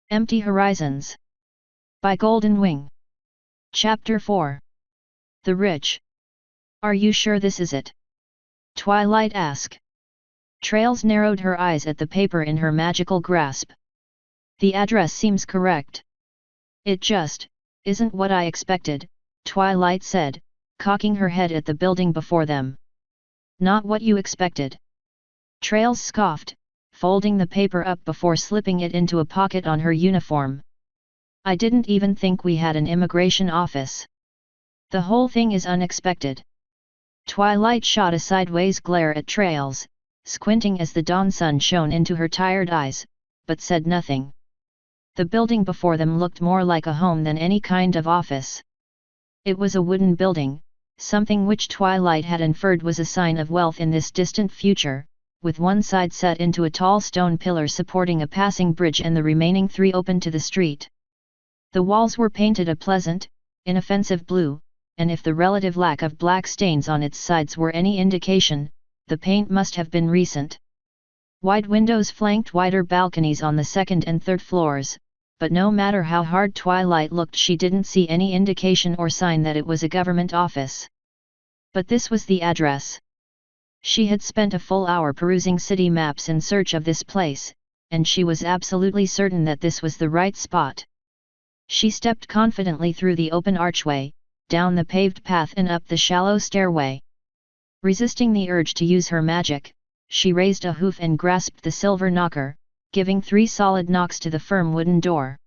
Empty Horizons. By Golden Wing. Chapter 4. The Rich. Are you sure this is it? Twilight asked. Trails narrowed her eyes at the paper in her magical grasp. The address seems correct. It just isn't what I expected, Twilight said, cocking her head at the building before them. Not what you expected. Trails scoffed, folding the paper up before slipping it into a pocket on her uniform. I didn't even think we had an immigration office. The whole thing is unexpected. Twilight shot a sideways glare at Trails, squinting as the dawn sun shone into her tired eyes, but said nothing. The building before them looked more like a home than any kind of office. It was a wooden building, something which Twilight had inferred was a sign of wealth in this distant future, with one side set into a tall stone pillar supporting a passing bridge and the remaining three open to the street. The walls were painted a pleasant, inoffensive blue, and if the relative lack of black stains on its sides were any indication, the paint must have been recent. Wide windows flanked wider balconies on the second and third floors, but no matter how hard Twilight looked, she didn't see any indication or sign that it was a government office. But this was the address. She had spent a full hour perusing city maps in search of this place, and she was absolutely certain that this was the right spot. She stepped confidently through the open archway, down the paved path and up the shallow stairway. Resisting the urge to use her magic, she raised a hoof and grasped the silver knocker, giving 3 solid knocks to the firm wooden door.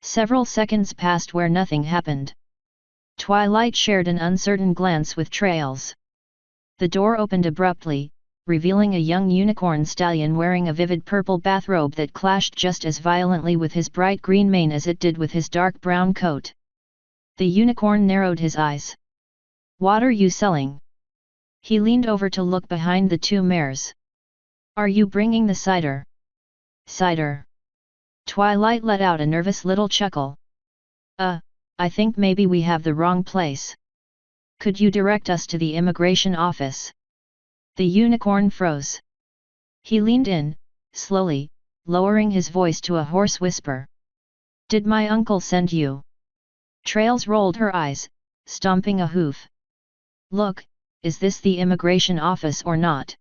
Several seconds passed where nothing happened. Twilight shared an uncertain glance with Trails. The door opened abruptly, revealing a young unicorn stallion wearing a vivid purple bathrobe that clashed just as violently with his bright green mane as it did with his dark brown coat. The unicorn narrowed his eyes. "What are you selling?" He leaned over to look behind the 2 mares. "Are you bringing the cider?" "Cider?" Twilight let out a nervous little chuckle. I think maybe we have the wrong place. Could you direct us to the immigration office?" The unicorn froze. He leaned in, slowly, lowering his voice to a hoarse whisper. "Did my uncle send you?" Trails rolled her eyes, stomping a hoof. "Look, is this the immigration office or not?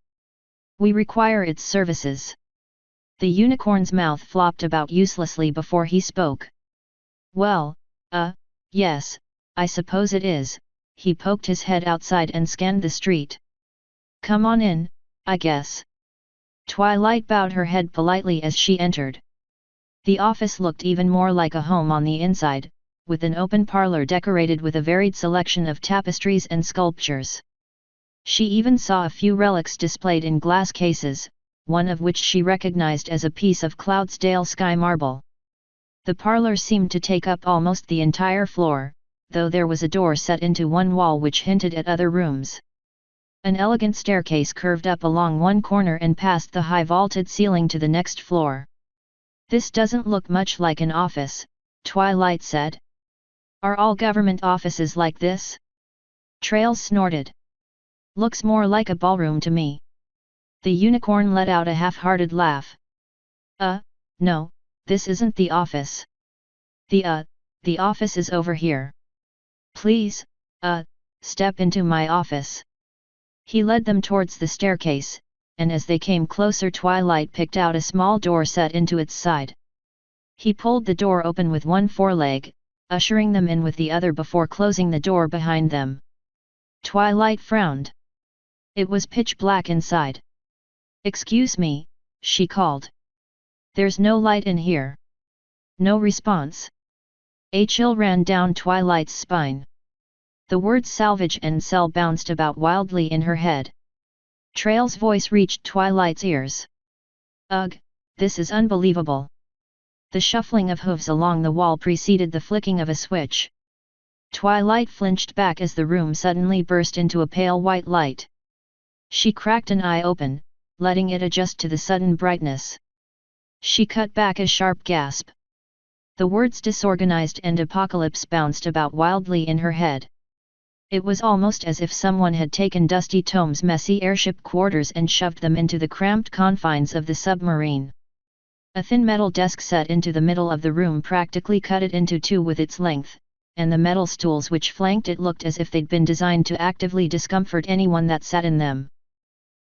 We require its services." The unicorn's mouth flopped about uselessly before he spoke. "Well, yes, I suppose it is." He poked his head outside and scanned the street. "Come on in, I guess." Twilight bowed her head politely as she entered. The office looked even more like a home on the inside, with an open parlor decorated with a varied selection of tapestries and sculptures. She even saw a few relics displayed in glass cases, one of which she recognized as a piece of Cloudsdale sky marble. The parlor seemed to take up almost the entire floor, though there was a door set into one wall which hinted at other rooms. An elegant staircase curved up along one corner and past the high vaulted ceiling to the next floor. "This doesn't look much like an office," Twilight said. "Are all government offices like this?" Trails snorted. "Looks more like a ballroom to me." The unicorn let out a half-hearted laugh. No, this isn't the office. The office is over here. Please, step into my office." He led them towards the staircase, and as they came closer, Twilight picked out a small door set into its side. He pulled the door open with one foreleg, ushering them in with the other before closing the door behind them. Twilight frowned. It was pitch black inside. "Excuse me," she called. "There's no light in here." No response. A chill ran down Twilight's spine. The words salvage and sell bounced about wildly in her head. Trail's voice reached Twilight's ears. "Ugh, this is unbelievable." The shuffling of hooves along the wall preceded the flicking of a switch. Twilight flinched back as the room suddenly burst into a pale white light. She cracked an eye open, letting it adjust to the sudden brightness. She cut back a sharp gasp. The words disorganized and apocalypse bounced about wildly in her head. It was almost as if someone had taken Dusty Tome's messy airship quarters and shoved them into the cramped confines of the submarine. A thin metal desk set into the middle of the room practically cut it into two with its length, and the metal stools which flanked it looked as if they'd been designed to actively discomfort anyone that sat in them.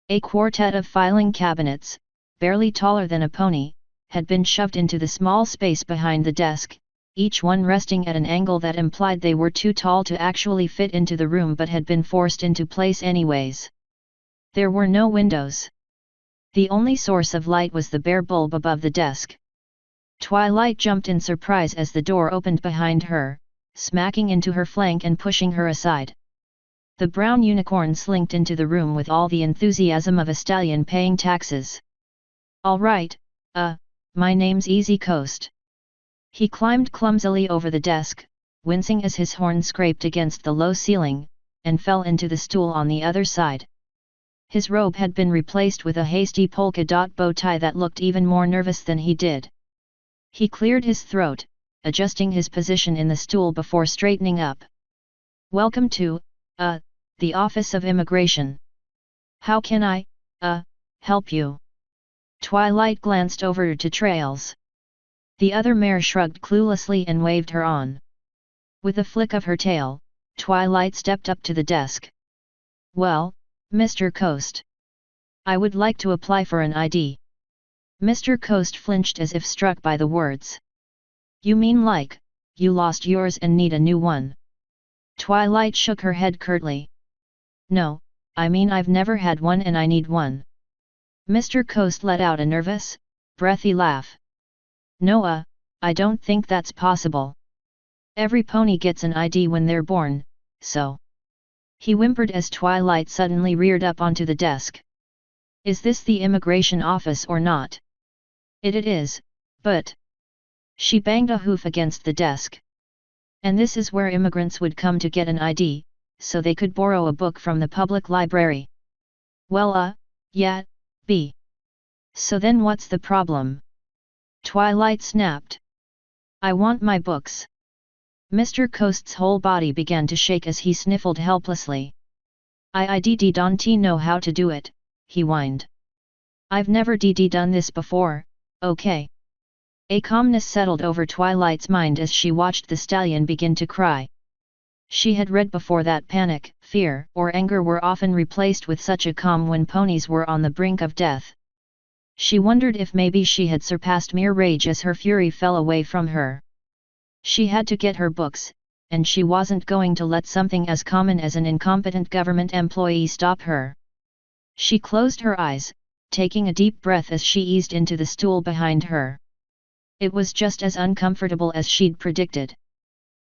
A quartet of filing cabinets, barely taller than a pony, had been shoved into the small space behind the desk, each one resting at an angle that implied they were too tall to actually fit into the room but had been forced into place anyways. There were no windows. The only source of light was the bare bulb above the desk. Twilight jumped in surprise as the door opened behind her, smacking into her flank and pushing her aside. The brown unicorn slinked into the room with all the enthusiasm of a stallion paying taxes. "All right, my name's Easy Coast." He climbed clumsily over the desk, wincing as his horn scraped against the low ceiling, and fell into the stool on the other side. His robe had been replaced with a hasty polka dot bow tie that looked even more nervous than he did. He cleared his throat, adjusting his position in the stool before straightening up. "Welcome to, the Office of Immigration. How can I, help you?" Twilight glanced over to Trails. The other mare shrugged cluelessly and waved her on. With a flick of her tail, Twilight stepped up to the desk. "Well, Mr. Coast. I would like to apply for an ID." Mr. Coast flinched as if struck by the words. "You mean like, you lost yours and need a new one?" Twilight shook her head curtly. "No, I mean I've never had one and I need one." Mr. Coast let out a nervous, breathy laugh. "No, I don't think that's possible. Every pony gets an ID when they're born, so..." He whimpered as Twilight suddenly reared up onto the desk. "Is this the immigration office or not?" It is, but..." She banged a hoof against the desk. "And this is where immigrants would come to get an ID, so they could borrow a book from the public library." "Well, yeah, so then what's the problem?" Twilight snapped. "I want my books." Mr. Coast's whole body began to shake as he sniffled helplessly. I don't know how to do it," he whined. "I've never done this before, okay." A calmness settled over Twilight's mind as she watched the stallion begin to cry. She had read before that panic, fear, or anger were often replaced with such a calm when ponies were on the brink of death. She wondered if maybe she had surpassed mere rage as her fury fell away from her. She had to get her books, and she wasn't going to let something as common as an incompetent government employee stop her. She closed her eyes, taking a deep breath as she eased into the stool behind her. It was just as uncomfortable as she'd predicted.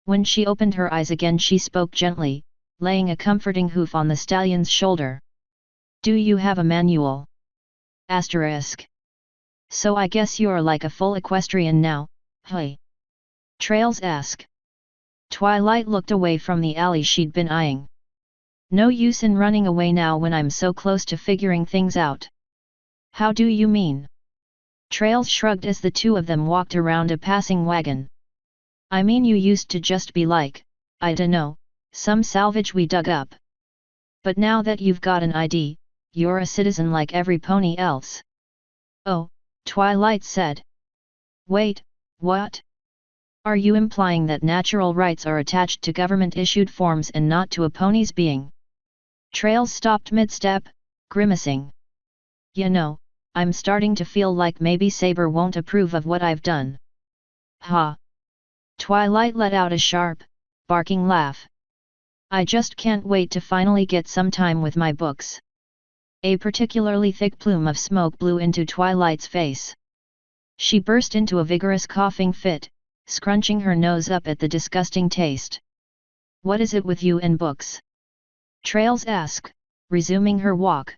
When she opened her eyes again she spoke gently, laying a comforting hoof on the stallion's shoulder. "Do you have a manual?" **. So I guess you're like a full equestrian now, hey?" Trails asked. Twilight looked away from the alley she'd been eyeing. "No use in running away now when I'm so close to figuring things out." "How do you mean?" Trails shrugged as the two of them walked around a passing wagon. "I mean you used to just be like, I dunno, some salvage we dug up. But now that you've got an ID, you're a citizen like every pony else." "Oh," Twilight said. "Wait, what? Are you implying that natural rights are attached to government-issued forms and not to a pony's being?" Trails stopped mid-step, grimacing. "You know, I'm starting to feel like maybe Saber won't approve of what I've done." "Ha!" Twilight let out a sharp, barking laugh. "I just can't wait to finally get some time with my books." A particularly thick plume of smoke blew into Twilight's face. She burst into a vigorous coughing fit, scrunching her nose up at the disgusting taste. "What is it with you and books?" Trails asked, resuming her walk.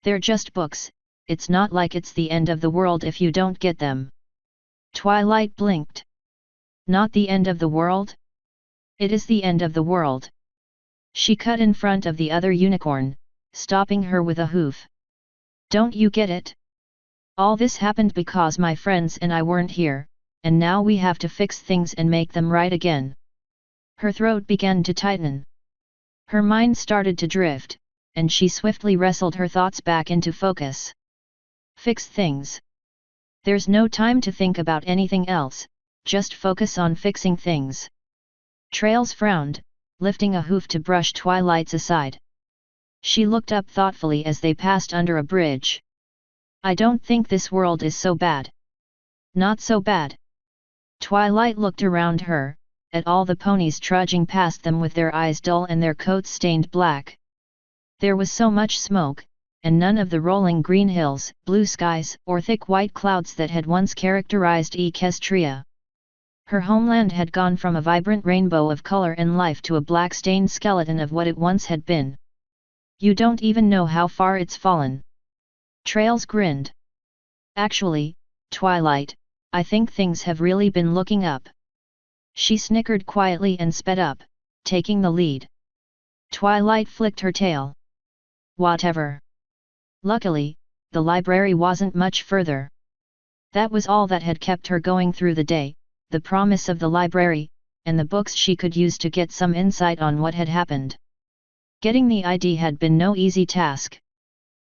"They're just books, it's not like it's the end of the world if you don't get them." Twilight blinked. "Not the end of the world? It is the end of the world." She cut in front of the other unicorn, stopping her with a hoof. "Don't you get it? All this happened because my friends and I weren't here, and now we have to fix things and make them right again." Her throat began to tighten. Her mind started to drift, and she swiftly wrestled her thoughts back into focus. "Fix things? There's no time to think about anything else, just focus on fixing things. Trails frowned, lifting a hoof to brush Twilight's aside. She looked up thoughtfully as they passed under a bridge. I don't think this world is so bad. Not so bad. Twilight looked around her, at all the ponies trudging past them with their eyes dull and their coats stained black. There was so much smoke, and none of the rolling green hills, blue skies, or thick white clouds that had once characterized Equestria. Her homeland had gone from a vibrant rainbow of color and life to a black-stained skeleton of what it once had been. You don't even know how far it's fallen. Trails grinned. Actually, Twilight, I think things have really been looking up. She snickered quietly and sped up, taking the lead. Twilight flicked her tail. Whatever. Luckily, the library wasn't much further. That was all that had kept her going through the day, the promise of the library, and the books she could use to get some insight on what had happened. Getting the ID had been no easy task.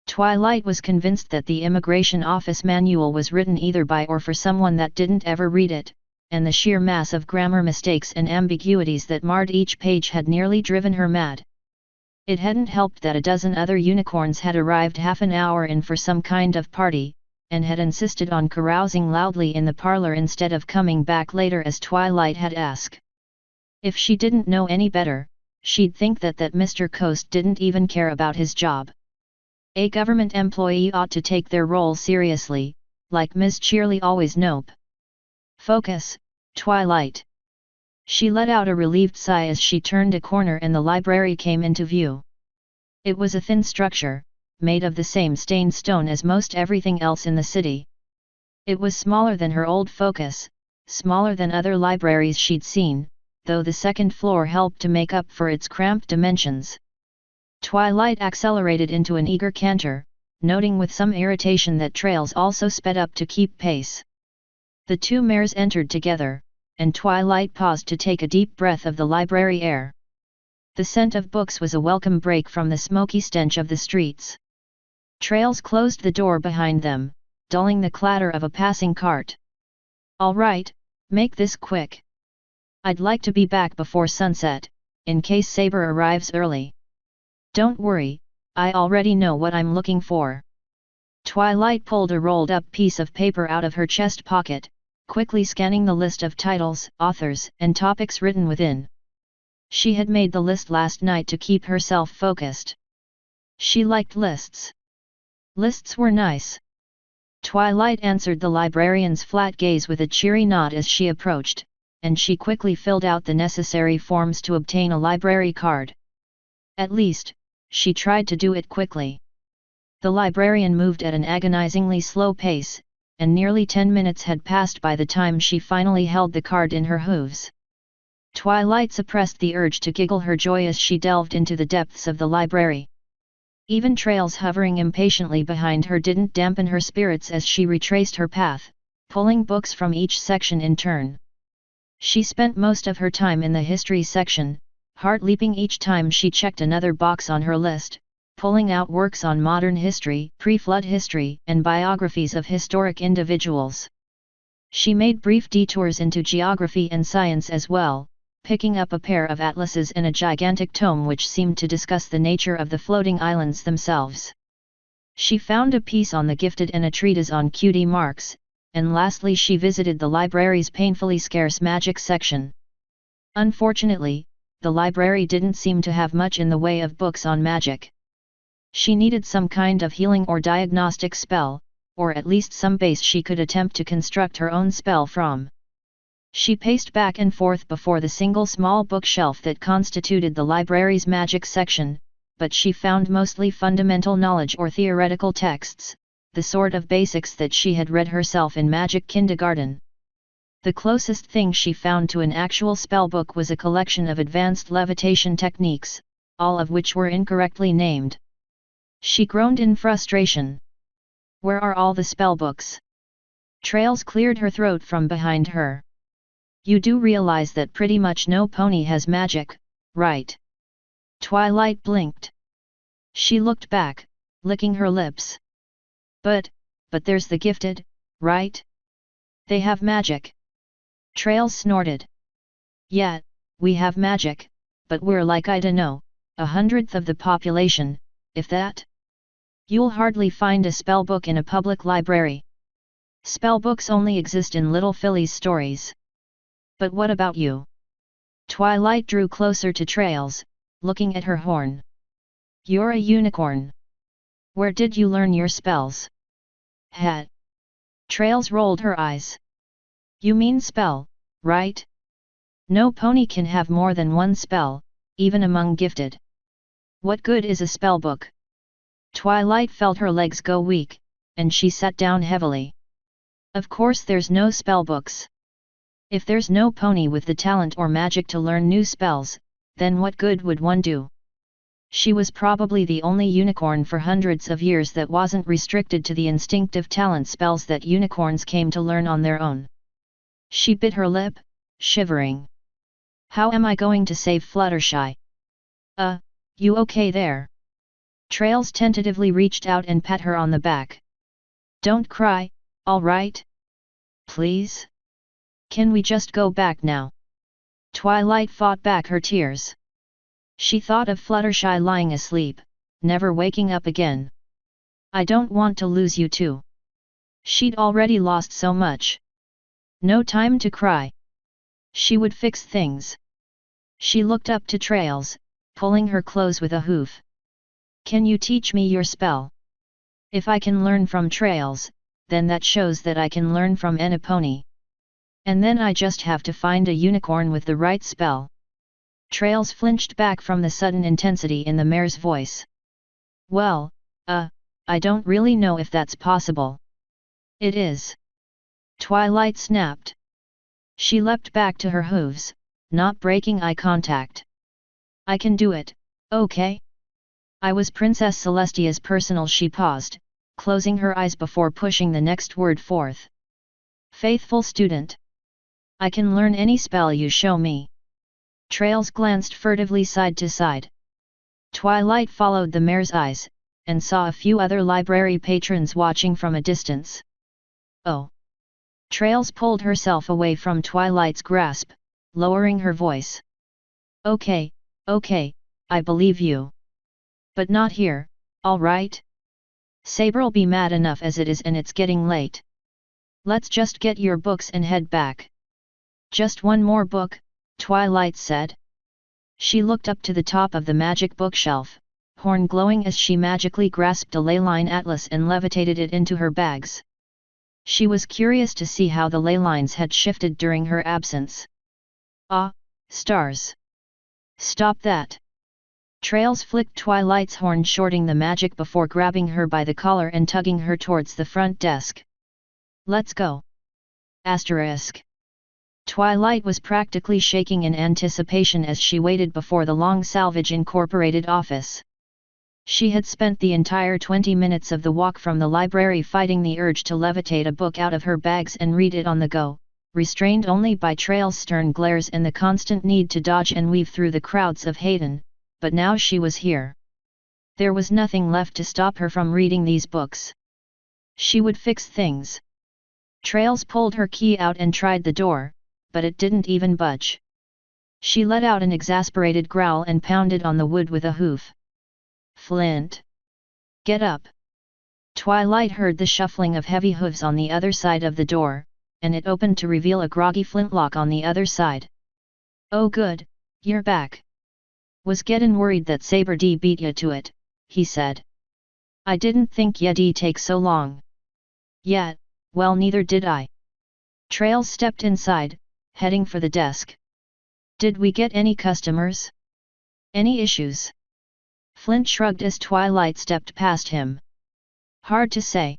Twilight was convinced that the immigration office manual was written either by or for someone that didn't ever read it, and the sheer mass of grammar mistakes and ambiguities that marred each page had nearly driven her mad. It hadn't helped that a dozen other unicorns had arrived half an hour in for some kind of party, and had insisted on carousing loudly in the parlor instead of coming back later as Twilight had asked. If she didn't know any better, she'd think that Mr. Coast didn't even care about his job. A government employee ought to take their role seriously, like Ms. Cheerly always nope. Focus, Twilight. She let out a relieved sigh as she turned a corner and the library came into view. It was a thin structure, made of the same stained stone as most everything else in the city. It was smaller than her old Focus, smaller than other libraries she'd seen, though the second floor helped to make up for its cramped dimensions. Twilight accelerated into an eager canter, noting with some irritation that Trails also sped up to keep pace. The two mares entered together, and Twilight paused to take a deep breath of the library air. The scent of books was a welcome break from the smoky stench of the streets. Trails closed the door behind them, dulling the clatter of a passing cart. All right, make this quick. I'd like to be back before sunset, in case Saber arrives early. Don't worry, I already know what I'm looking for. Twilight pulled a rolled-up piece of paper out of her chest pocket, quickly scanning the list of titles, authors, and topics written within. She had made the list last night to keep herself focused. She liked lists. Lists were nice. Twilight answered the librarian's flat gaze with a cheery nod as she approached, and she quickly filled out the necessary forms to obtain a library card. At least, she tried to do it quickly. The librarian moved at an agonizingly slow pace, and nearly 10 minutes had passed by the time she finally held the card in her hooves. Twilight suppressed the urge to giggle her joy as she delved into the depths of the library. Even Trails hovering impatiently behind her didn't dampen her spirits as she retraced her path, pulling books from each section in turn. She spent most of her time in the history section, heart leaping each time she checked another box on her list, pulling out works on modern history, pre-flood history, and biographies of historic individuals. She made brief detours into geography and science as well, picking up a pair of atlases and a gigantic tome which seemed to discuss the nature of the floating islands themselves. She found a piece on the gifted and a treatise on cutie marks, and lastly she visited the library's painfully scarce magic section. Unfortunately, the library didn't seem to have much in the way of books on magic. She needed some kind of healing or diagnostic spell, or at least some base she could attempt to construct her own spell from. She paced back and forth before the single small bookshelf that constituted the library's magic section, but she found mostly fundamental knowledge or theoretical texts, the sort of basics that she had read herself in magic kindergarten. The closest thing she found to an actual spellbook was a collection of advanced levitation techniques, all of which were incorrectly named. She groaned in frustration. Where are all the spellbooks? Trails cleared her throat from behind her. You do realize that pretty much no pony has magic, right? Twilight blinked. She looked back, licking her lips. But there's the gifted, right? They have magic. Trails snorted. Yeah, we have magic, but we're like I dunno, 1/100th of the population, if that. You'll hardly find a spellbook in a public library. Spellbooks only exist in Little Philly's stories. But what about you? Twilight drew closer to Trails, looking at her horn. You're a unicorn. Where did you learn your spells? Hat. Trails rolled her eyes. You mean spell, right? No pony can have more than one spell, even among gifted. What good is a spellbook? Twilight felt her legs go weak, and she sat down heavily. Of course there's no spellbooks. If there's no pony with the talent or magic to learn new spells, then what good would one do? She was probably the only unicorn for hundreds of years that wasn't restricted to the instinctive talent spells that unicorns came to learn on their own. She bit her lip, shivering. How am I going to save Fluttershy? You okay there? Trails tentatively reached out and pat her on the back. Don't cry, all right? Please? Can we just go back now? Twilight fought back her tears. She thought of Fluttershy lying asleep, never waking up again. I don't want to lose you too. She'd already lost so much. No time to cry. She would fix things. She looked up to Trails, pulling her close with a hoof. Can you teach me your spell? If I can learn from Trails, then that shows that I can learn from any pony. And then I just have to find a unicorn with the right spell. Trails flinched back from the sudden intensity in the mare's voice. Well, I don't really know if that's possible. It is. Twilight snapped. She leapt back to her hooves, not breaking eye contact. I can do it, okay? I was Princess Celestia's personal. She paused, closing her eyes before pushing the next word forth. Faithful student. I can learn any spell you show me. Trails glanced furtively side to side. Twilight followed the mare's eyes, and saw a few other library patrons watching from a distance. Oh! Trails pulled herself away from Twilight's grasp, lowering her voice. Okay, I believe you. But not here, all right? Saber'll be mad enough as it is and it's getting late. Let's just get your books and head back. Just one more book, Twilight said. She looked up to the top of the magic bookshelf, horn glowing as she magically grasped a leyline atlas and levitated it into her bags. She was curious to see how the ley lines had shifted during her absence. Ah, stars! Stop that! Trails flicked Twilight's horn, shorting the magic before grabbing her by the collar and tugging her towards the front desk. Let's go! Asterisk. Twilight was practically shaking in anticipation as she waited before the Long Salvage Incorporated office. She had spent the entire 20 minutes of the walk from the library fighting the urge to levitate a book out of her bags and read it on the go, restrained only by Trail's stern glares and the constant need to dodge and weave through the crowds of Hayden, but now she was here. There was nothing left to stop her from reading these books. She would fix things. Trails pulled her key out and tried the door, but it didn't even budge. She let out an exasperated growl and pounded on the wood with a hoof. Flint! Get up! Twilight heard the shuffling of heavy hooves on the other side of the door, and it opened to reveal a groggy Flintlock on the other side. Oh good, you're back. Was gettin' worried that Saber D beat ya to it, he said. I didn't think y'd take so long. Yeah, well neither did I. Trails stepped inside, heading for the desk. Did we get any customers? Any issues? Flint shrugged as Twilight stepped past him. Hard to say.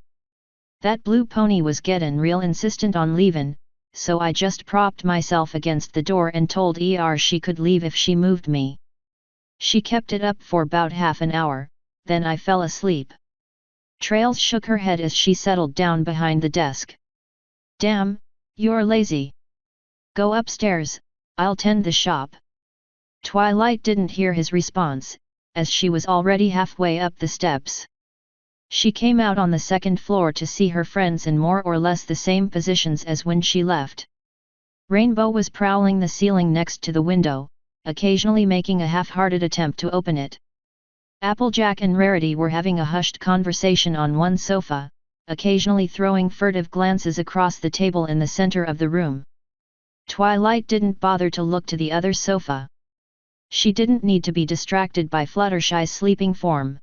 That blue pony was gettin' real insistent on leavin', so I just propped myself against the door and told ER she could leave if she moved me. She kept it up for about half an hour, then I fell asleep. Trails shook her head as she settled down behind the desk. Damn, you're lazy. Go upstairs, I'll tend the shop. Twilight didn't hear his response, as she was already halfway up the steps. She came out on the second floor to see her friends in more or less the same positions as when she left. Rainbow was prowling the ceiling next to the window, occasionally making a half-hearted attempt to open it. Applejack and Rarity were having a hushed conversation on one sofa, occasionally throwing furtive glances across the table in the center of the room. Twilight didn't bother to look to the other sofa. She didn't need to be distracted by Fluttershy's sleeping form.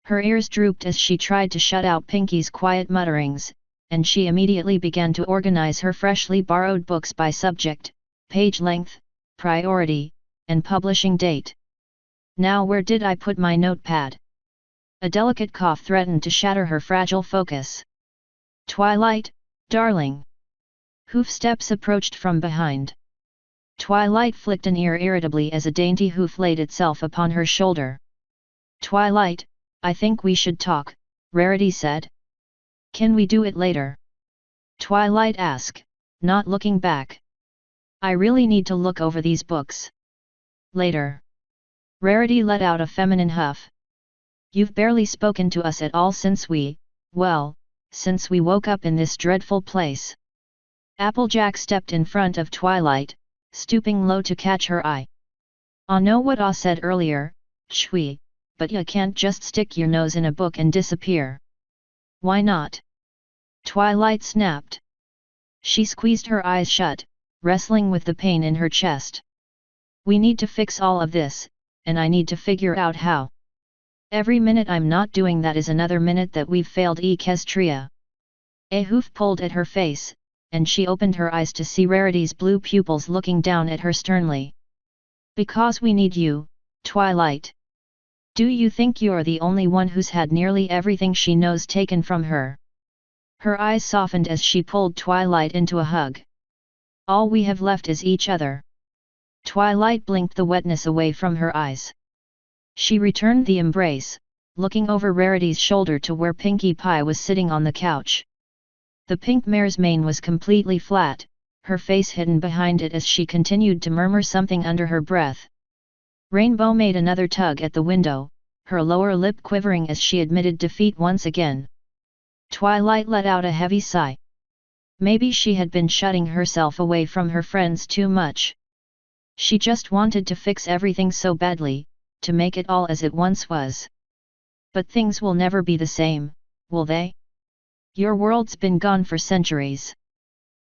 Her ears drooped as she tried to shut out Pinky's quiet mutterings, and she immediately began to organize her freshly borrowed books by subject, page length, priority, and publishing date. Now where did I put my notepad? A delicate cough threatened to shatter her fragile focus. Twilight, darling. Hoof steps approached from behind. Twilight flicked an ear irritably as a dainty hoof laid itself upon her shoulder. Twilight, I think we should talk, Rarity said. Can we do it later? Twilight asked, not looking back. I really need to look over these books. Later. Rarity let out a feminine huff. You've barely spoken to us at all since we woke up in this dreadful place. Applejack stepped in front of Twilight, stooping low to catch her eye. I know what I said earlier, Chui, but you can't just stick your nose in a book and disappear. Why not? Twilight snapped. She squeezed her eyes shut, wrestling with the pain in her chest. We need to fix all of this, and I need to figure out how. Every minute I'm not doing that is another minute that we've failed Equestria. A hoof pulled at her face, and she opened her eyes to see Rarity's blue pupils looking down at her sternly. Because we need you, Twilight. Do you think you're the only one who's had nearly everything she knows taken from her? Her eyes softened as she pulled Twilight into a hug. All we have left is each other. Twilight blinked the wetness away from her eyes. She returned the embrace, looking over Rarity's shoulder to where Pinkie Pie was sitting on the couch. The pink mare's mane was completely flat, her face hidden behind it as she continued to murmur something under her breath. Rainbow made another tug at the window, her lower lip quivering as she admitted defeat once again. Twilight let out a heavy sigh. Maybe she had been shutting herself away from her friends too much. She just wanted to fix everything so badly, to make it all as it once was. But things will never be the same, will they? Your world's been gone for centuries.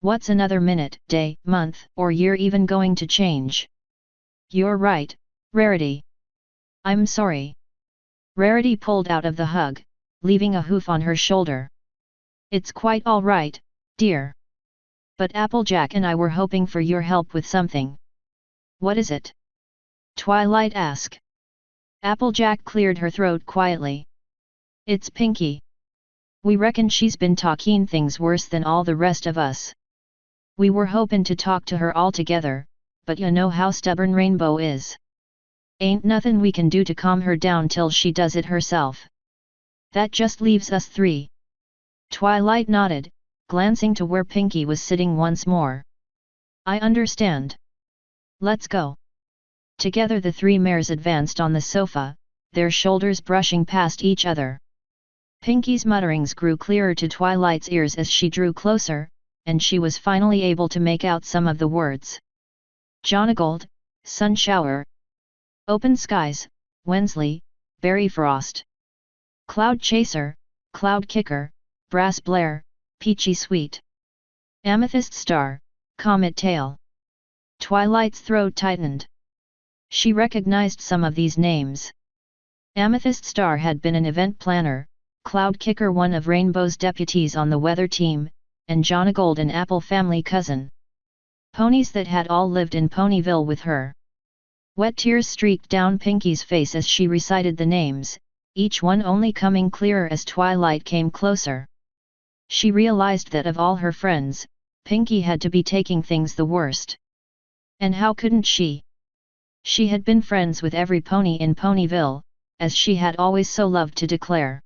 What's another minute, day, month, or year even going to change? You're right, Rarity. I'm sorry. Rarity pulled out of the hug, leaving a hoof on her shoulder. It's quite all right, dear. But Applejack and I were hoping for your help with something. What is it? Twilight asked. Applejack cleared her throat quietly. It's Pinkie. We reckon she's been talking things worse than all the rest of us. We were hoping to talk to her all together, but you know how stubborn Rainbow is. Ain't nothing we can do to calm her down till she does it herself. That just leaves us three. Twilight nodded, glancing to where Pinkie was sitting once more. I understand. Let's go. Together the three mares advanced on the sofa, their shoulders brushing past each other. Pinkie's mutterings grew clearer to Twilight's ears as she drew closer, and she was finally able to make out some of the words. Jonagold, Sun Shower. Open Skies, Wensley, Berry Frost. Cloud Chaser, Cloud Kicker, Brass Blare, Peachy Sweet. Amethyst Star, Comet Tail. Twilight's throat tightened. She recognized some of these names. Amethyst Star had been an event planner, Cloud Kicker one of Rainbow's deputies on the weather team, and Jonagold an Apple family cousin. Ponies that had all lived in Ponyville with her. Wet tears streaked down Pinkie's face as she recited the names, each one only coming clearer as Twilight came closer. She realized that of all her friends, Pinkie had to be taking things the worst. And how couldn't she? She had been friends with every pony in Ponyville, as she had always so loved to declare.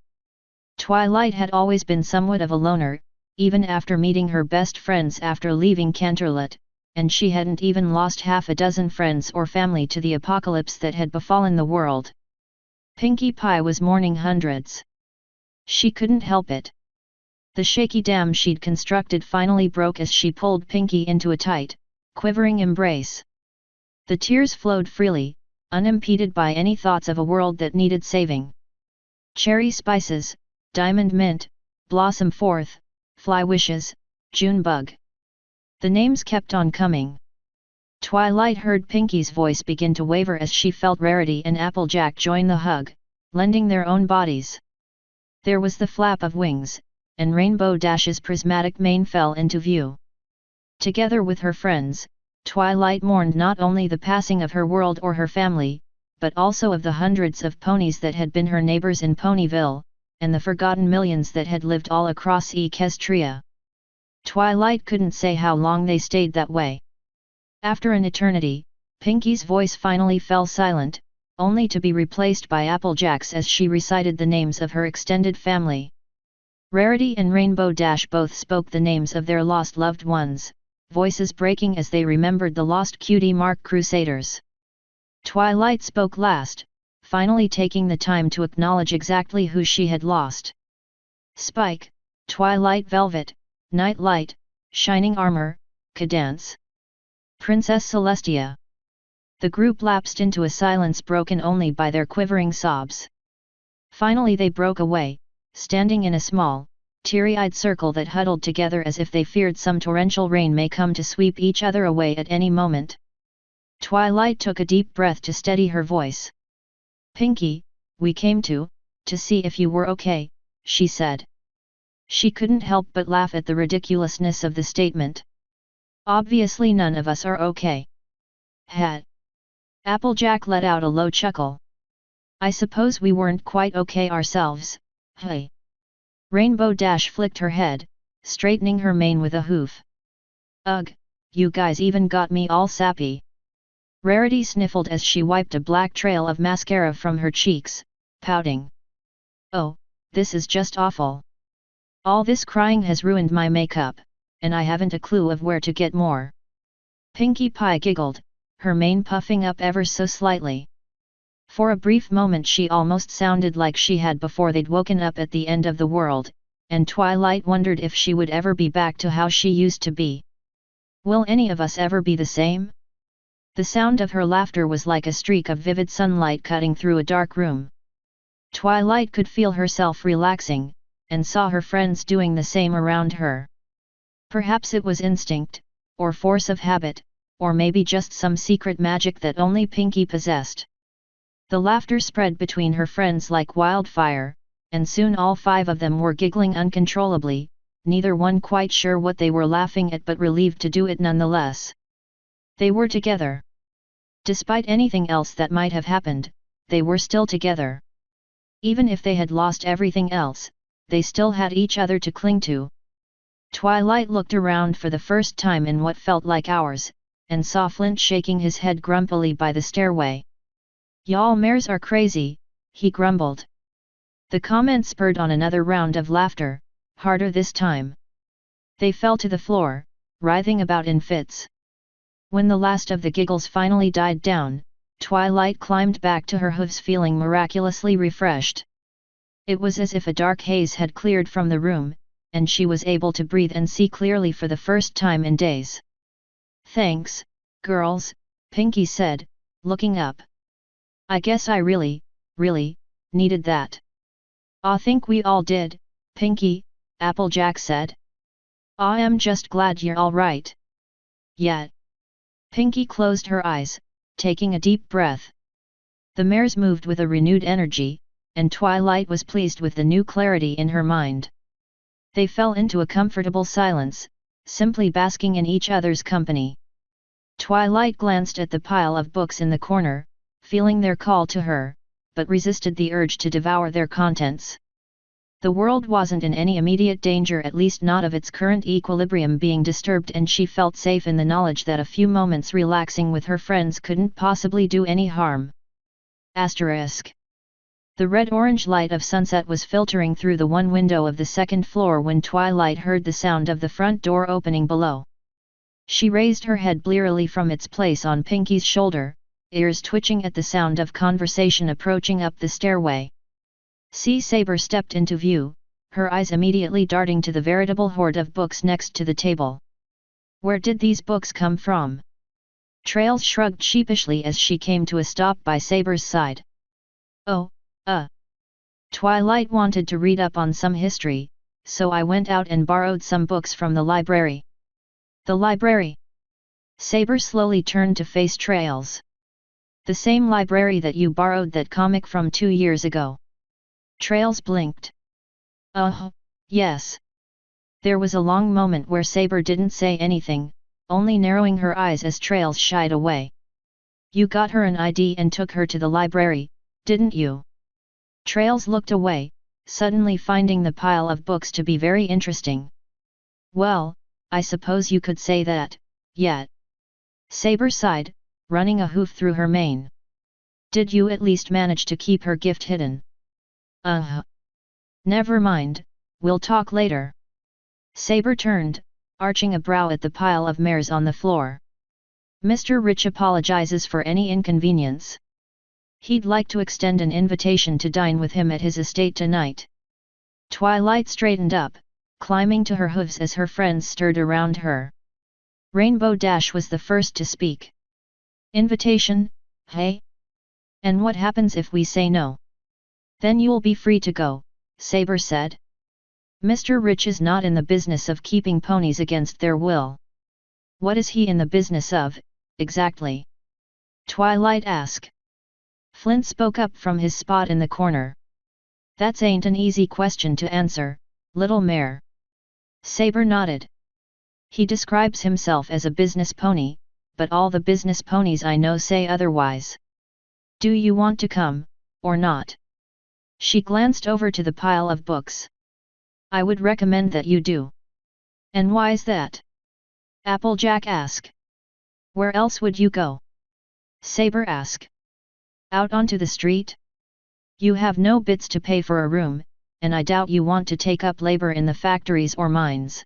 Twilight had always been somewhat of a loner, even after meeting her best friends after leaving Canterlot, and she hadn't even lost half a dozen friends or family to the apocalypse that had befallen the world. Pinkie Pie was mourning hundreds. She couldn't help it. The shaky dam she'd constructed finally broke as she pulled Pinky into a tight, quivering embrace. The tears flowed freely, unimpeded by any thoughts of a world that needed saving. Cherry spices, diamond mint, blossom forth, fly wishes, June bug. The names kept on coming. Twilight heard Pinky's voice begin to waver as she felt Rarity and Applejack join the hug, lending their own bodies. There was the flap of wings, and Rainbow Dash's prismatic mane fell into view. Together with her friends, Twilight mourned not only the passing of her world or her family, but also of the hundreds of ponies that had been her neighbors in Ponyville, and the forgotten millions that had lived all across Equestria. Twilight couldn't say how long they stayed that way. After an eternity, Pinky's voice finally fell silent, only to be replaced by Applejack's as she recited the names of her extended family. Rarity and Rainbow Dash both spoke the names of their lost loved ones, voices breaking as they remembered the lost Cutie Mark Crusaders. Twilight spoke last, finally taking the time to acknowledge exactly who she had lost. Spike, Twilight Velvet, Nightlight, Shining Armor, Cadance. Princess Celestia. The group lapsed into a silence broken only by their quivering sobs. Finally they broke away, standing in a small, teary-eyed circle that huddled together as if they feared some torrential rain may come to sweep each other away at any moment. Twilight took a deep breath to steady her voice. "Pinky, we came to see if you were okay," she said. She couldn't help but laugh at the ridiculousness of the statement. Obviously none of us are okay. Hat. Applejack let out a low chuckle. "I suppose we weren't quite okay ourselves, hey?" Rainbow Dash flicked her head, straightening her mane with a hoof. "Ugh, you guys even got me all sappy." Rarity sniffled as she wiped a black trail of mascara from her cheeks, pouting. "Oh, this is just awful. All this crying has ruined my makeup, and I haven't a clue of where to get more." Pinkie Pie giggled, her mane puffing up ever so slightly. For a brief moment she almost sounded like she had before they'd woken up at the end of the world, and Twilight wondered if she would ever be back to how she used to be. Will any of us ever be the same? The sound of her laughter was like a streak of vivid sunlight cutting through a dark room. Twilight could feel herself relaxing, and saw her friends doing the same around her. Perhaps it was instinct, or force of habit, or maybe just some secret magic that only Pinkie possessed. The laughter spread between her friends like wildfire, and soon all five of them were giggling uncontrollably, neither one quite sure what they were laughing at but relieved to do it nonetheless. They were together. Despite anything else that might have happened, they were still together. Even if they had lost everything else, they still had each other to cling to. Twilight looked around for the first time in what felt like hours, and saw Flint shaking his head grumpily by the stairway. "Y'all mares are crazy," he grumbled. The comment spurred on another round of laughter, harder this time. They fell to the floor, writhing about in fits. When the last of the giggles finally died down, Twilight climbed back to her hooves feeling miraculously refreshed. It was as if a dark haze had cleared from the room, and she was able to breathe and see clearly for the first time in days. "Thanks, girls," Pinkie said, looking up. "I guess I really needed that." "I think we all did, Pinkie," Applejack said. "I am just glad you're all right." "Yeah." Pinkie closed her eyes, taking a deep breath. The mares moved with a renewed energy, and Twilight was pleased with the new clarity in her mind. They fell into a comfortable silence, simply basking in each other's company. Twilight glanced at the pile of books in the corner, feeling their call to her, but resisted the urge to devour their contents. The world wasn't in any immediate danger, at least not of its current equilibrium being disturbed, and she felt safe in the knowledge that a few moments relaxing with her friends couldn't possibly do any harm. Asterisk. The red-orange light of sunset was filtering through the one window of the second floor when Twilight heard the sound of the front door opening below. She raised her head blearily from its place on Pinkie's shoulder, ears twitching at the sound of conversation approaching up the stairway. Sea Saber stepped into view, her eyes immediately darting to the veritable hoard of books next to the table. Where did these books come from? Trails shrugged sheepishly as she came to a stop by Saber's side. Oh, Twilight wanted to read up on some history, so I went out and borrowed some books from the library. The library? Saber slowly turned to face Trails. The same library that you borrowed that comic from 2 years ago. Trails blinked. Yes. There was a long moment where Saber didn't say anything, only narrowing her eyes as Trails shied away. You got her an ID and took her to the library, didn't you? Trails looked away, suddenly finding the pile of books to be very interesting. Well, I suppose you could say that, yet. Saber sighed, running a hoof through her mane. Did you at least manage to keep her gift hidden? Never mind, we'll talk later. Saber turned, arching a brow at the pile of mares on the floor. Mr. Rich apologizes for any inconvenience. He'd like to extend an invitation to dine with him at his estate tonight. Twilight straightened up, climbing to her hooves as her friends stirred around her. Rainbow Dash was the first to speak. Invitation, hey? And what happens if we say no? Then you'll be free to go, Saber said. Mr. Rich is not in the business of keeping ponies against their will. What is he in the business of, exactly? Twilight asked. Flint spoke up from his spot in the corner. That's ain't an easy question to answer, little mare. Saber nodded. He describes himself as a business pony, but all the business ponies I know say otherwise. Do you want to come, or not? She glanced over to the pile of books. I would recommend that you do. And why's that? Applejack asked. Where else would you go? Saber asked. Out onto the street? You have no bits to pay for a room, and I doubt you want to take up labor in the factories or mines.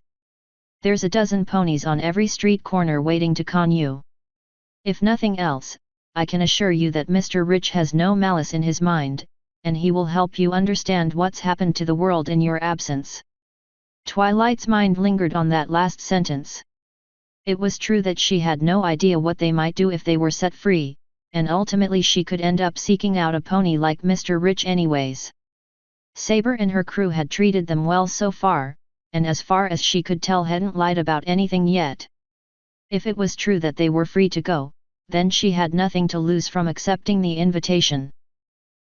There's a dozen ponies on every street corner waiting to con you. If nothing else, I can assure you that Mr. Rich has no malice in his mind, and he will help you understand what's happened to the world in your absence. Twilight's mind lingered on that last sentence. It was true that she had no idea what they might do if they were set free, and ultimately she could end up seeking out a pony like Mr. Rich anyways. Saber and her crew had treated them well so far, and as far as she could tell hadn't lied about anything yet. If it was true that they were free to go, then she had nothing to lose from accepting the invitation.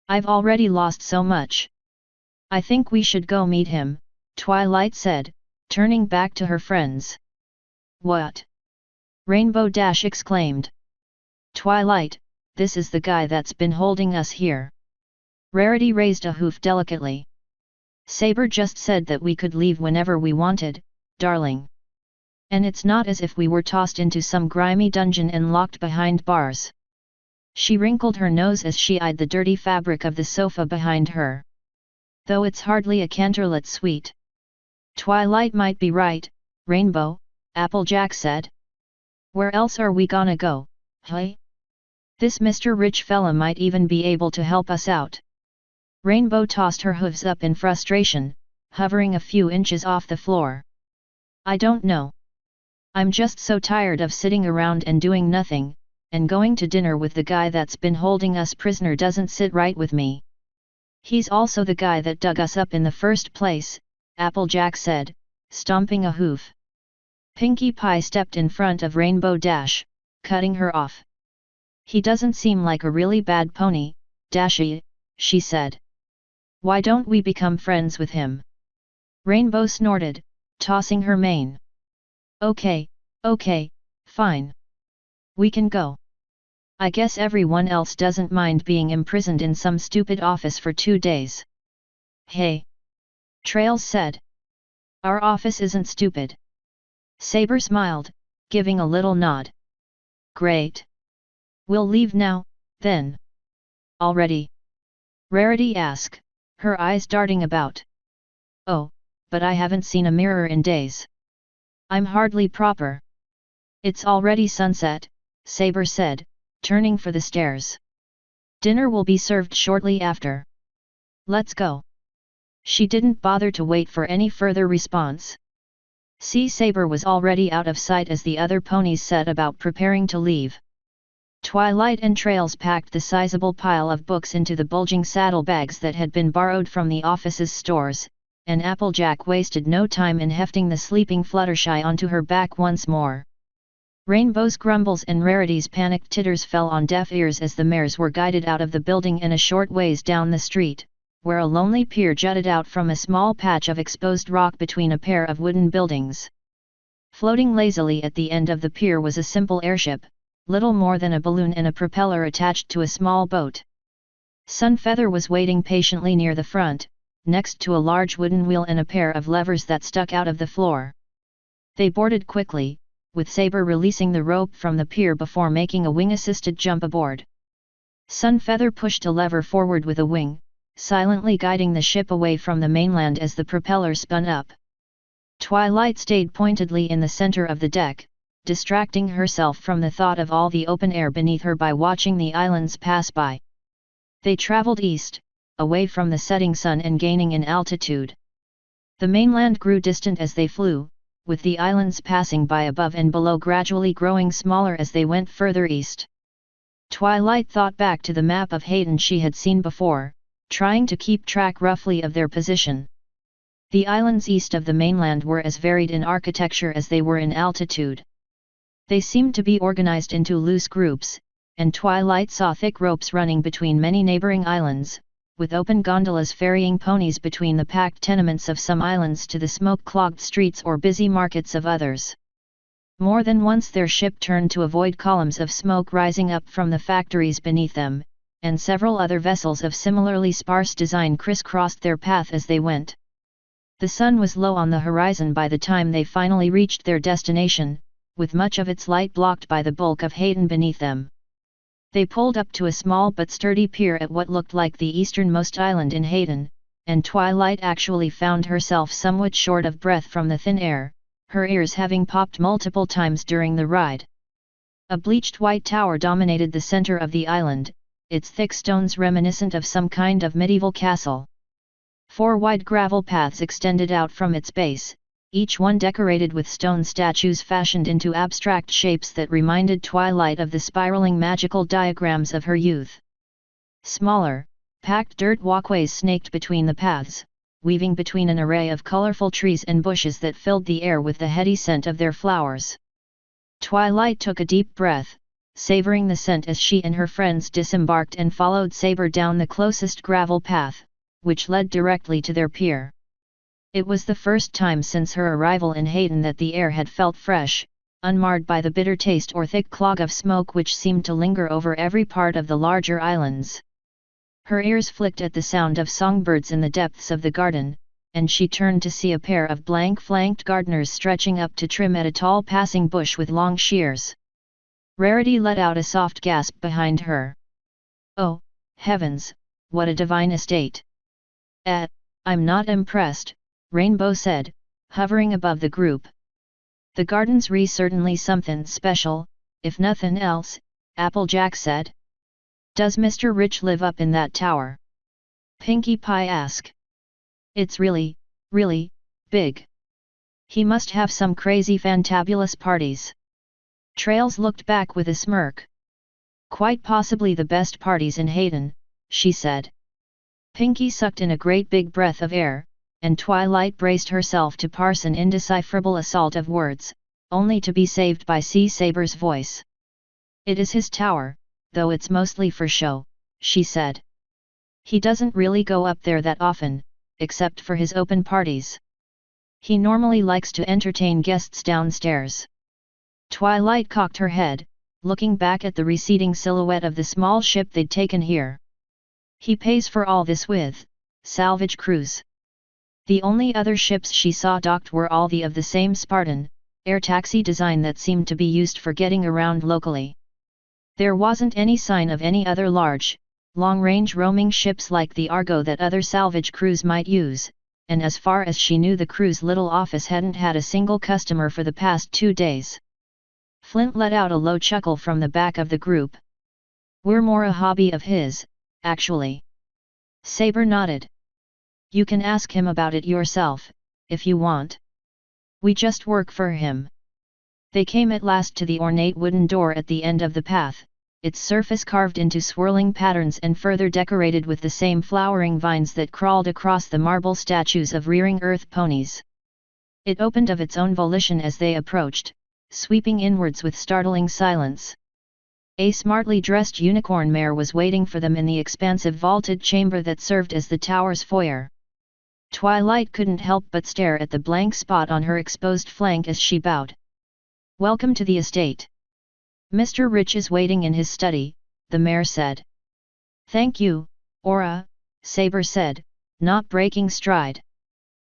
I've already lost so much. I think we should go meet him, Twilight said, turning back to her friends. What? Rainbow Dash exclaimed. Twilight, this is the guy that's been holding us here. Rarity raised a hoof delicately. Saber just said that we could leave whenever we wanted, darling. And it's not as if we were tossed into some grimy dungeon and locked behind bars. She wrinkled her nose as she eyed the dirty fabric of the sofa behind her. Though it's hardly a canterlet suite. Twilight might be right, Rainbow, Applejack said. Where else are we gonna go, hey? This Mr. Rich fella might even be able to help us out. Rainbow tossed her hooves up in frustration, hovering a few inches off the floor. I don't know. I'm just so tired of sitting around and doing nothing, and going to dinner with the guy that's been holding us prisoner doesn't sit right with me. He's also the guy that dug us up in the first place, Applejack said, stomping a hoof. Pinkie Pie stepped in front of Rainbow Dash, cutting her off. He doesn't seem like a really bad pony, Dashy, she said. Why don't we become friends with him? Rainbow snorted, tossing her mane. Okay, fine. We can go. I guess everyone else doesn't mind being imprisoned in some stupid office for 2 days. Hey! Trails said. Our office isn't stupid. Saber smiled, giving a little nod. Great. We'll leave now, then. Already? Rarity asked, her eyes darting about. Oh, but I haven't seen a mirror in days. I'm hardly proper. It's already sunset, Saber said, turning for the stairs. Dinner will be served shortly after. Let's go. She didn't bother to wait for any further response. Sea Saber was already out of sight as the other ponies set about preparing to leave. Twilight and Trails packed the sizable pile of books into the bulging saddlebags that had been borrowed from the office's stores, and Applejack wasted no time in hefting the sleeping Fluttershy onto her back once more. Rainbow's grumbles and Rarity's panicked titters fell on deaf ears as the mares were guided out of the building and a short ways down the street, where a lonely pier jutted out from a small patch of exposed rock between a pair of wooden buildings. Floating lazily at the end of the pier was a simple airship, little more than a balloon and a propeller attached to a small boat. Sunfeather was waiting patiently near the front, next to a large wooden wheel and a pair of levers that stuck out of the floor. They boarded quickly, with Saber releasing the rope from the pier before making a wing-assisted jump aboard. Sunfeather pushed a lever forward with a wing, silently guiding the ship away from the mainland as the propeller spun up. Twilight stayed pointedly in the center of the deck, distracting herself from the thought of all the open air beneath her by watching the islands pass by. They traveled east, away from the setting sun and gaining in altitude. The mainland grew distant as they flew, with the islands passing by above and below gradually growing smaller as they went further east. Twilight thought back to the map of Hayden she had seen before, trying to keep track roughly of their position. The islands east of the mainland were as varied in architecture as they were in altitude. They seemed to be organized into loose groups, and Twilight saw thick ropes running between many neighboring islands, with open gondolas ferrying ponies between the packed tenements of some islands to the smoke-clogged streets or busy markets of others. More than once their ship turned to avoid columns of smoke rising up from the factories beneath them, and several other vessels of similarly sparse design crisscrossed their path as they went. The sun was low on the horizon by the time they finally reached their destination, with much of its light blocked by the bulk of Hayden beneath them. They pulled up to a small but sturdy pier at what looked like the easternmost island in Hayden, and Twilight actually found herself somewhat short of breath from the thin air, her ears having popped multiple times during the ride. A bleached white tower dominated the center of the island, its thick stones reminiscent of some kind of medieval castle. 4 wide gravel paths extended out from its base, each one decorated with stone statues fashioned into abstract shapes that reminded Twilight of the spiraling magical diagrams of her youth. Smaller, packed dirt walkways snaked between the paths, weaving between an array of colorful trees and bushes that filled the air with the heady scent of their flowers. Twilight took a deep breath, savoring the scent as she and her friends disembarked and followed Saber down the closest gravel path, which led directly to their pier. It was the first time since her arrival in Hayden that the air had felt fresh, unmarred by the bitter taste or thick clog of smoke which seemed to linger over every part of the larger islands. Her ears flicked at the sound of songbirds in the depths of the garden, and she turned to see a pair of blank-flanked gardeners stretching up to trim at a tall passing bush with long shears. Rarity let out a soft gasp behind her. "Oh, heavens, what a divine estate!" I'm not impressed," Rainbow said, hovering above the group. "The gardens re certainly something special, if nothing else," Applejack said. "Does Mr. Rich live up in that tower?" Pinkie Pie asked. "It's really big. He must have some crazy fantabulous parties." Trails looked back with a smirk. "Quite possibly the best parties in Hayden," she said. Pinkie sucked in a great big breath of air, and Twilight braced herself to parse an indecipherable assault of words, only to be saved by Sea Saber's voice. "It is his tower, though it's mostly for show," she said. "He doesn't really go up there that often, except for his open parties. He normally likes to entertain guests downstairs." Twilight cocked her head, looking back at the receding silhouette of the small ship they'd taken here. "He pays for all this with salvage crews." The only other ships she saw docked were all of the same Spartan, air taxi design that seemed to be used for getting around locally. There wasn't any sign of any other large, long-range roaming ships like the Argo that other salvage crews might use, and as far as she knew the crew's little office hadn't had a single customer for the past 2 days. Flint let out a low chuckle from the back of the group. "We're more a hobby of his, actually." Saber nodded. You can ask him about it yourself, if you want. We just work for him. They came at last to the ornate wooden door at the end of the path, its surface carved into swirling patterns and further decorated with the same flowering vines that crawled across the marble statues of rearing earth ponies. It opened of its own volition as they approached, sweeping inwards with startling silence. A smartly dressed unicorn mare was waiting for them in the expansive vaulted chamber that served as the tower's foyer. Twilight couldn't help but stare at the blank spot on her exposed flank as she bowed. "Welcome to the estate. Mr. Rich is waiting in his study," the mare said. "Thank you, Aura," Saber said, not breaking stride.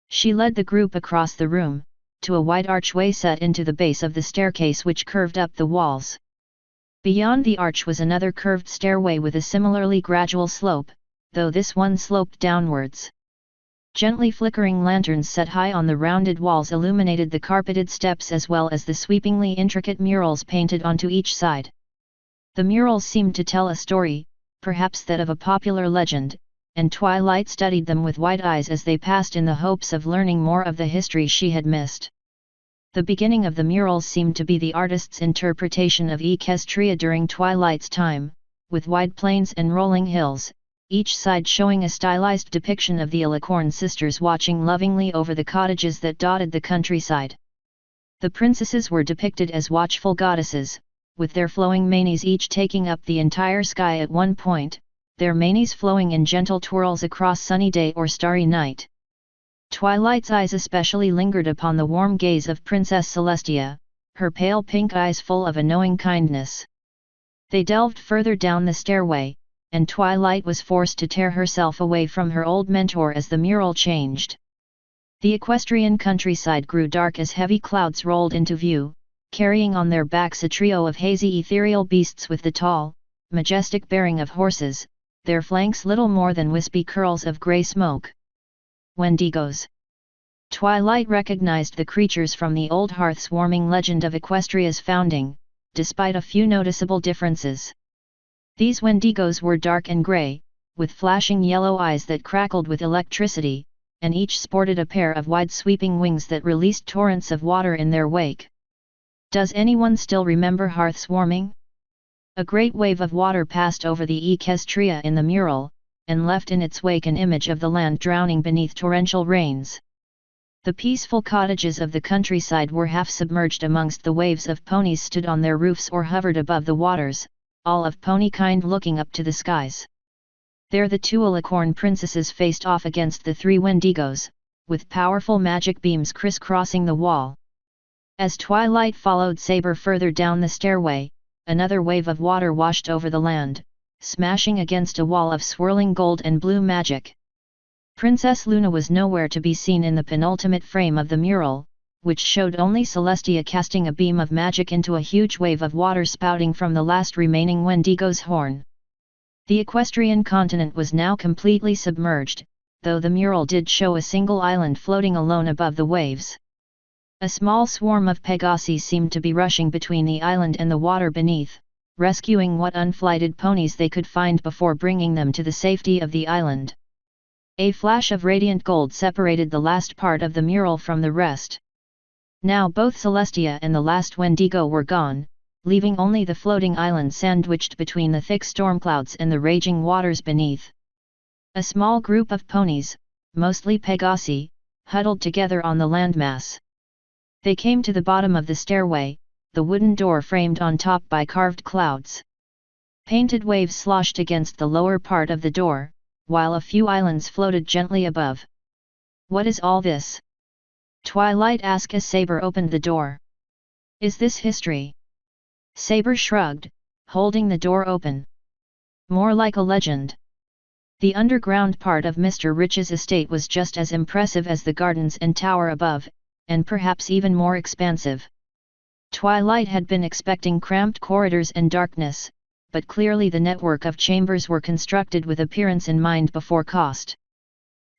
She led the group across the room, to a wide archway set into the base of the staircase which curved up the walls. Beyond the arch was another curved stairway with a similarly gradual slope, though this one sloped downwards. Gently flickering lanterns set high on the rounded walls illuminated the carpeted steps as well as the sweepingly intricate murals painted onto each side. The murals seemed to tell a story, perhaps that of a popular legend, and Twilight studied them with wide eyes as they passed in the hopes of learning more of the history she had missed. The beginning of the murals seemed to be the artist's interpretation of Equestria during Twilight's time, with wide plains and rolling hills, each side showing a stylized depiction of the Alicorn sisters watching lovingly over the cottages that dotted the countryside. The princesses were depicted as watchful goddesses, with their flowing manes each taking up the entire sky at one point, their manes flowing in gentle twirls across sunny day or starry night. Twilight's eyes especially lingered upon the warm gaze of Princess Celestia, her pale pink eyes full of a knowing kindness. They delved further down the stairway, and Twilight was forced to tear herself away from her old mentor as the mural changed. The equestrian countryside grew dark as heavy clouds rolled into view, carrying on their backs a trio of hazy ethereal beasts with the tall, majestic bearing of horses, their flanks little more than wispy curls of grey smoke. Wendigos. Twilight recognized the creatures from the old hearth-warming legend of Equestria's founding, despite a few noticeable differences. These Wendigos were dark and grey, with flashing yellow eyes that crackled with electricity, and each sported a pair of wide sweeping wings that released torrents of water in their wake. Does anyone still remember hearths warming? A great wave of water passed over the Equestria in the mural, and left in its wake an image of the land drowning beneath torrential rains. The peaceful cottages of the countryside were half submerged amongst the waves of ponies stood on their roofs or hovered above the waters, all of pony kind looking up to the skies. There the two Alicorn princesses faced off against the three Wendigos, with powerful magic beams crisscrossing the wall. As Twilight followed Saber further down the stairway, another wave of water washed over the land, smashing against a wall of swirling gold and blue magic. Princess Luna was nowhere to be seen in the penultimate frame of the mural, which showed only Celestia casting a beam of magic into a huge wave of water spouting from the last remaining Wendigo's horn. The equestrian continent was now completely submerged, though the mural did show a single island floating alone above the waves. A small swarm of Pegasi seemed to be rushing between the island and the water beneath, rescuing what unflighted ponies they could find before bringing them to the safety of the island. A flash of radiant gold separated the last part of the mural from the rest. Now both Celestia and the last Wendigo were gone, leaving only the floating island sandwiched between the thick storm clouds and the raging waters beneath. A small group of ponies, mostly Pegasi, huddled together on the landmass. They came to the bottom of the stairway, the wooden door framed on top by carved clouds. Painted waves sloshed against the lower part of the door, while a few islands floated gently above. "What is all this?" Twilight asked as Saber opened the door. "Is this history?" Saber shrugged, holding the door open. "More like a legend." The underground part of Mr. Rich's estate was just as impressive as the gardens and tower above, and perhaps even more expansive. Twilight had been expecting cramped corridors and darkness, but clearly the network of chambers were constructed with appearance in mind before cost.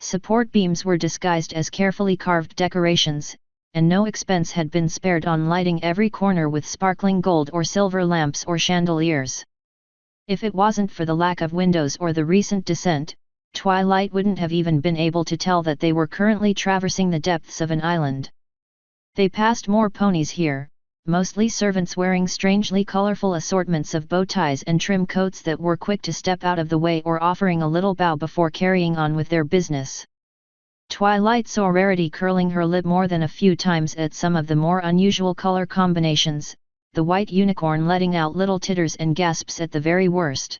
Support beams were disguised as carefully carved decorations, and no expense had been spared on lighting every corner with sparkling gold or silver lamps or chandeliers. If it wasn't for the lack of windows or the recent descent, Twilight wouldn't have even been able to tell that they were currently traversing the depths of an island. They passed more ponies here, mostly servants wearing strangely colorful assortments of bow ties and trim coats that were quick to step out of the way or offering a little bow before carrying on with their business. Twilight saw Rarity curling her lip more than a few times at some of the more unusual color combinations, the white unicorn letting out little titters and gasps at the very worst.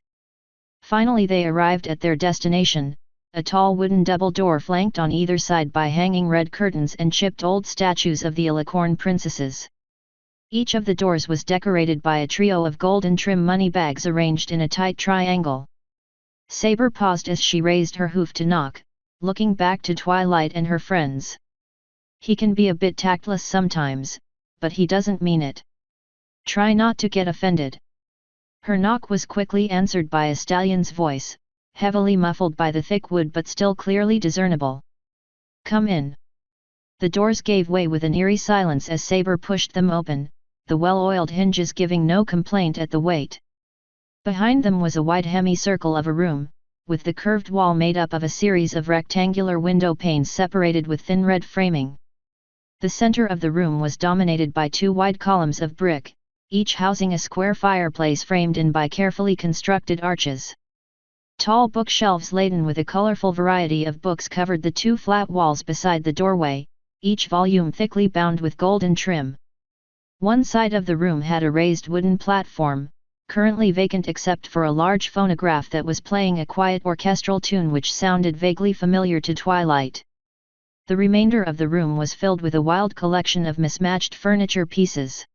Finally they arrived at their destination, a tall wooden double door flanked on either side by hanging red curtains and chipped old statues of the Alicorn princesses. Each of the doors was decorated by a trio of golden trim money bags arranged in a tight triangle. Saber paused as she raised her hoof to knock, looking back to Twilight and her friends. He can be a bit tactless sometimes, but he doesn't mean it. Try not to get offended. Her knock was quickly answered by a stallion's voice, heavily muffled by the thick wood but still clearly discernible. Come in. The doors gave way with an eerie silence as Saber pushed them open, the well-oiled hinges giving no complaint at the weight. Behind them was a wide hemicircle of a room, with the curved wall made up of a series of rectangular window panes separated with thin red framing. The center of the room was dominated by two wide columns of brick, each housing a square fireplace framed in by carefully constructed arches. Tall bookshelves laden with a colorful variety of books covered the two flat walls beside the doorway, each volume thickly bound with golden trim. One side of the room had a raised wooden platform, currently vacant except for a large phonograph that was playing a quiet orchestral tune which sounded vaguely familiar to Twilight. The remainder of the room was filled with a wild collection of mismatched furniture pieces.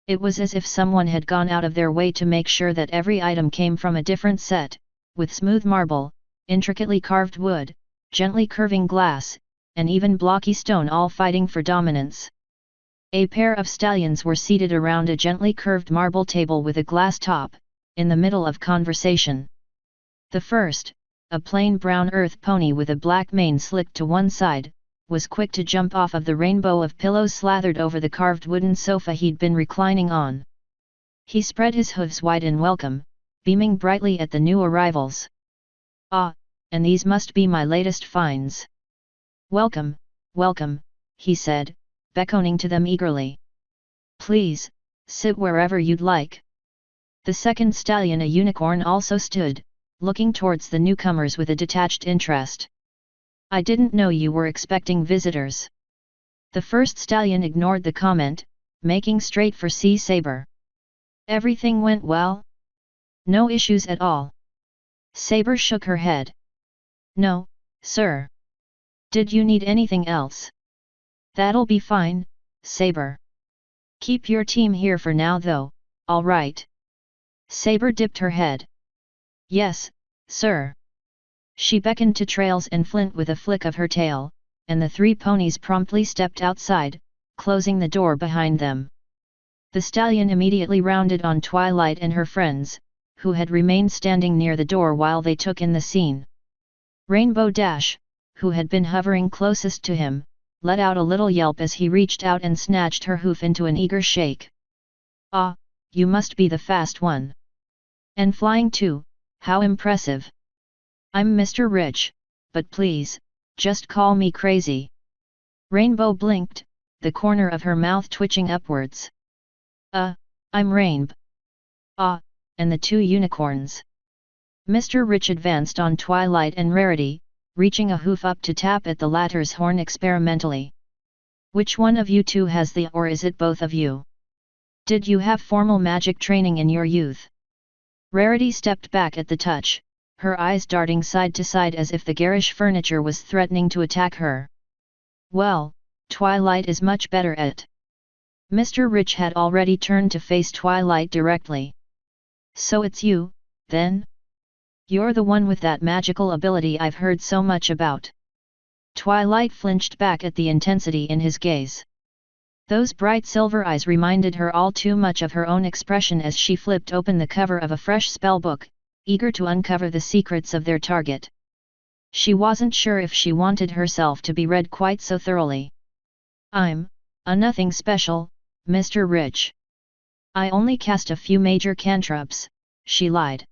It was as if someone had gone out of their way to make sure that every item came from a different set, with smooth marble, intricately carved wood, gently curving glass, and even blocky stone all fighting for dominance. A pair of stallions were seated around a gently curved marble table with a glass top, in the middle of conversation. The first, a plain brown earth pony with a black mane slicked to one side, was quick to jump off of the rainbow of pillows slathered over the carved wooden sofa he'd been reclining on. He spread his hooves wide in welcome, beaming brightly at the new arrivals. Ah, and these must be my latest finds. Welcome, welcome, he said, beckoning to them eagerly. Please, sit wherever you'd like. The second stallion, a unicorn, also stood, looking towards the newcomers with a detached interest. I didn't know you were expecting visitors. The first stallion ignored the comment, making straight for Saber. Everything went well? No issues at all. Saber shook her head. No, sir. Did you need anything else? That'll be fine, Saber. Keep your team here for now though, all right? Saber dipped her head. Yes, sir. She beckoned to Trails and Flint with a flick of her tail, and the three ponies promptly stepped outside, closing the door behind them. The stallion immediately rounded on Twilight and her friends, who had remained standing near the door while they took in the scene. Rainbow Dash, who had been hovering closest to him, let out a little yelp as he reached out and snatched her hoof into an eager shake. Ah, you must be the fast one. And flying too, how impressive. I'm Mr. Rich, but please, just call me crazy. Rainbow blinked, the corner of her mouth twitching upwards. I'm Rainb. Ah, and the two unicorns. Mr. Rich advanced on Twilight and Rarity, reaching a hoof up to tap at the latter's horn experimentally. Which one of you two has the, or is it both of you? Did you have formal magic training in your youth? Rarity stepped back at the touch, her eyes darting side to side as if the garish furniture was threatening to attack her. Well, Twilight is much better at. Mr. Rich had already turned to face Twilight directly. So it's you, then? You're the one with that magical ability I've heard so much about. Twilight flinched back at the intensity in his gaze. Those bright silver eyes reminded her all too much of her own expression as she flipped open the cover of a fresh spellbook, eager to uncover the secrets of their target. She wasn't sure if she wanted herself to be read quite so thoroughly. I'm nothing special, Mr. Rich. I only cast a few major cantrips, she lied.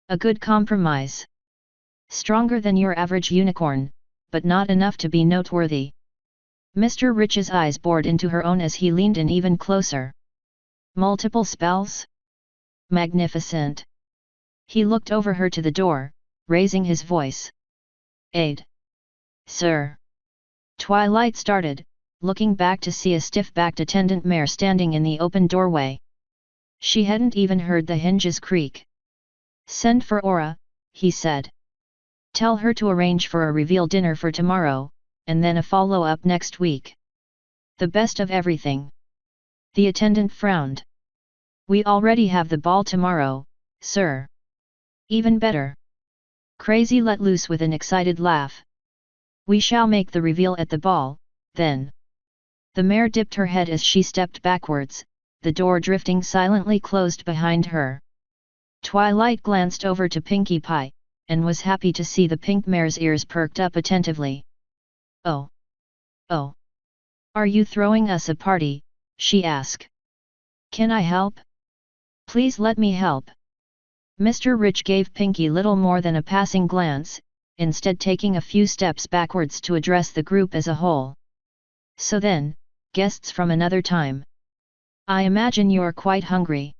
A good compromise. Stronger than your average unicorn, but not enough to be noteworthy. Mr. Rich's eyes bored into her own as he leaned in even closer. Multiple spells? Magnificent. He looked over her to the door, raising his voice. Aid. Sir. Twilight started, looking back to see a stiff-backed attendant mare standing in the open doorway. She hadn't even heard the hinges creak. Send for Aura, he said. Tell her to arrange for a reveal dinner for tomorrow, and then a follow-up next week. The best of everything. The attendant frowned. We already have the ball tomorrow, sir. Even better. Crazy let loose with an excited laugh. We shall make the reveal at the ball, then. The mare dipped her head as she stepped backwards, the door drifting silently closed behind her. Twilight glanced over to Pinkie Pie, and was happy to see the pink mare's ears perked up attentively. Oh! Oh! Are you throwing us a party? She asked. Can I help? Please let me help. Mr. Rich gave Pinkie little more than a passing glance, instead taking a few steps backwards to address the group as a whole. So then, guests from another time. I imagine you're quite hungry.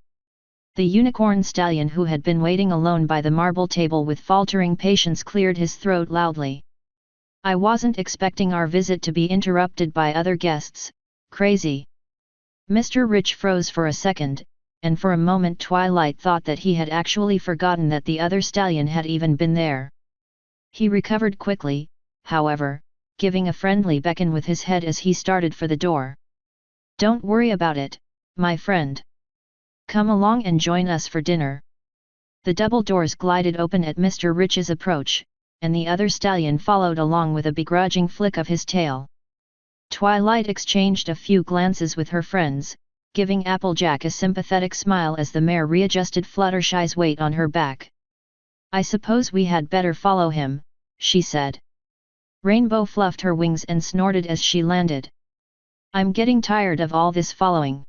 The unicorn stallion who had been waiting alone by the marble table with faltering patience cleared his throat loudly. I wasn't expecting our visit to be interrupted by other guests, crazy. Mr. Rich froze for a second, and for a moment Twilight thought that he had actually forgotten that the other stallion had even been there. He recovered quickly, however, giving a friendly beckon with his head as he started for the door. Don't worry about it, my friend. Come along and join us for dinner. The double doors glided open at Mr. Rich's approach, and the other stallion followed along with a begrudging flick of his tail. Twilight exchanged a few glances with her friends, giving Applejack a sympathetic smile as the mare readjusted Fluttershy's weight on her back. I suppose we had better follow him, she said. Rainbow fluffed her wings and snorted as she landed. I'm getting tired of all this following.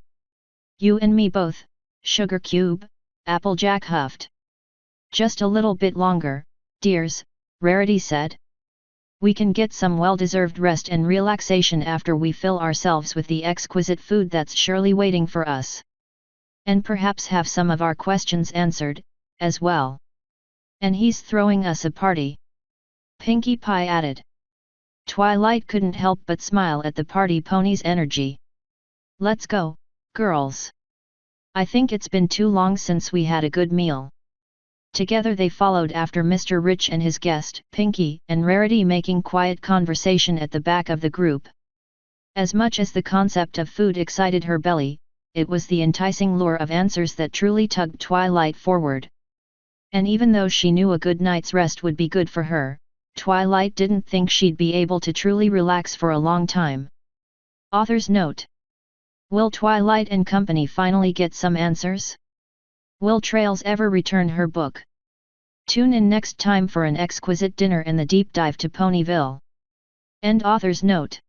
You and me both, Sugar Cube, Applejack huffed. Just a little bit longer, dears, Rarity said. We can get some well-deserved rest and relaxation after we fill ourselves with the exquisite food that's surely waiting for us. And perhaps have some of our questions answered, as well. And he's throwing us a party. Pinkie Pie added. Twilight couldn't help but smile at the party pony's energy. Let's go, girls. I think it's been too long since we had a good meal. Together they followed after Mr. Rich and his guest, Pinkie and Rarity, making quiet conversation at the back of the group. As much as the concept of food excited her belly, it was the enticing lure of answers that truly tugged Twilight forward. And even though she knew a good night's rest would be good for her, Twilight didn't think she'd be able to truly relax for a long time. Author's note. Will Twilight and company finally get some answers? Will Trails ever return her book? Tune in next time for an exquisite dinner and the deep dive to Ponyville. End author's note.